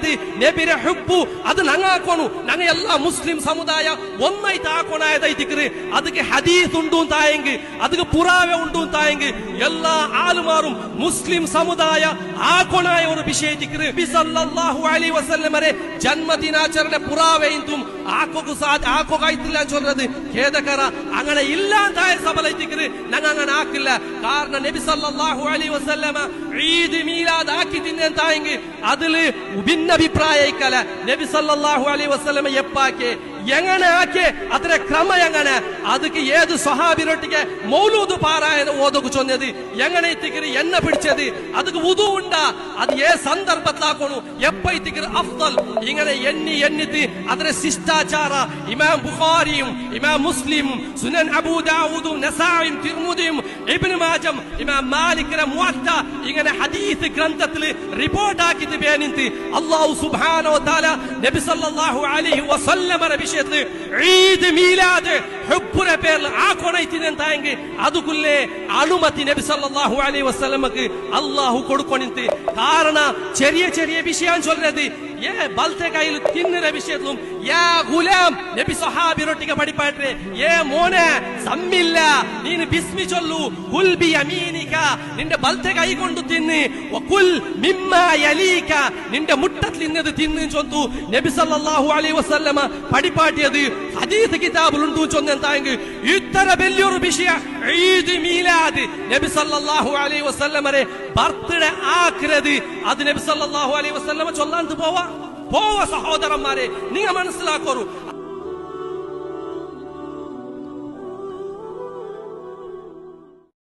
ಮೀಲಾದ್ ನಬಿರ ಹುಬ್ಬು ಅದು ನಂಗಾಕೋನು ನಂಗೆ ಎಲ್ಲ ಮುಸ್ಲಿಂ ಸಮುದಾಯ ಒನ್ನೈತೆ ಆಕೋಣಾಯದೈತಿಕ್ರಿ ಅದಕ್ಕೆ ಹದೀಸ್ ಉಂಟು ಅಂತಾಯಂಗಿ ಅದಕ್ಕೆ ಪುರಾವೆ ಉಂಟು ಅಂತಾಯಂಗಿ ಎಲ್ಲ ಆಲುಮಾರು ಮುಸ್ಲಿಂ ಸಮುದಾಯ ಆಕೋಣಾಯ ಒಂದು ವಿಷಯ ತಿಕ್ರಿ ನಬಿ ಸಲ್ಲಲ್ಲಾಹು ಅಲೈಹಿ ವಸಲ್ಲಮರೆ ಜನ್ಮದಿನಾಚರಣೆ ಪುರಾವೆ ಇಂತು ಆಕೋಗಾಯ್ತಿಲ್ಲ ಅಂತ சொல்றது ಖೇದಕರ അങ്ങനെ ಇಲ್ಲ ಅಂತ ಸಬಲೈತಿಕ್ರಿ ನಂಗೆ അങ്ങനെ ആക്കില്ല കാരണം നബി സല്ലല്ലാഹു അലൈഹി വസല്ലമ ഈദ് മീലാദ് ആക്കിതിന്നെ ಅಂತಾಯಂಗಿ അതില് ഭിന്നഭിപ്രായ ഇക്കല നബി സല്ലല്ലാഹു അലൈഹി വസല്ലമ എപ്പാക്കെ എങ്ങനെ ആക്കെ ಅದರ ಕ್ರಮ ಎಂಗನೆ ಅದಕ್ಕೆ ಏದು ಸಹಾಬಿರೊಟ್ಟಿಗೆ ಮೌಲೂದು ಪಾರಾಯಣ ಓದೋಕು ಚೊನ್ನದು ಎಂಗನೆ ಇತ್ತಿಗಿರಿ ಎನ್ನ ಬಿಡಿಚದು ಅದಕ್ಕೆ ಉದು ಉಂಡ ಅದು ಏ ಸಂದರ್ಭದಲ್ಲಿ ಹಾಕೋನು ಎಪ್ಪ ಇತ್ತಿಗಿರಿ ಅಫ್ದಲ್ ಇಂಗನೆ ಎನ್ನಿತಿ ಅದರ ಶಿಷ್ಟಾಚಾರ ಇಮಾಮ್ ಬುಖಾರಿയും ಇಮಾಮ್ ಮುಸ್ಲಿಂ ಸುನನ್ ಅಬೂ ದಾವೂದ್ ನಸಾಯಿ ತಿರ್ಮಿದಿ ಇಬ್ನ್ ಮಾಜಂ ಇಮಾಮ್ ಮಾಲಿಕ್ರ ಮುವತ್ತ ಇಂಗನೆ ಹದೀಸ್ ಗ್ರಂಥದಲ್ಲಿ ರಿಪೋರ್ಟ್ ಹಾಕಿದ್ದು ಬೇನಿಂತಿ ಅಲ್ಲಾಹು ಸುಬ್ಹಾನಹು ವ ತಆಲಾ ನಬಿ ಸಲ್ಲಲ್ಲಾಹು ಅಲೈಹಿ ವಸಲ್ಲಮರ ಈದ್ ಮೀಲಾದ್ ಹುಬ್ಬುರ പേരിൽ ആക്കോണൈತಿനെ ಅಂತಾಯಂಗಿ അതുക്കുല്ലേ അനുമതി നബി സല്ലല്ലാഹു അലൈഹി വസല്ലമക്ക് അല്ലാഹു കൊടുക്കൊണിന്തി കാരണ ചെറിയ ചെറിയ വിഷയം ചൊല്ലത് ഏ ബൽത്തെ കയ്യിൽ തിന്നുന്ന വിഷയത്തിലും യാ ഗുലാം നബി സഹാബിരൊട്ടിಗೆ പഠിപ്പാട്ടെ ഏ മോനെ സമ്മില്ല നീನು ബിസ്മി ചൊല്ലു കുൽ ബി യമീനിക നിന്റെ ബൽത്തെ കൈ കൊണ്ട് തിന്ന് വകുൽ മിമ്മാ യലീക നിന്റെ മുട്ടത്തിൽ നിന്നത് തിന്ന് ചൊന്നു നബി സല്ലല്ലാഹു അലൈഹി വസല്ലമ പഠിപ്പാട്ടിയത് ഹദീസ് കിതാബിലുണ്ട് ചൊന്നെന്തായെങ്കിൽ ഇത്ര വലിയൊരു വിഷയ ഈദ് മീലാദ് നബി സല്ലല്ലാഹു അലൈഹി വസല്ലമരെ ബർത്ത്ഡേ ആക്കരുത് അത് നബി സല്ലല്ലാഹു അലൈഹി വസല്ലമ ചൊല്ലാൻ പോവാ സഹോദരന്മാരെ നിങ്ങൾ മനസ്സിലാക്കൂ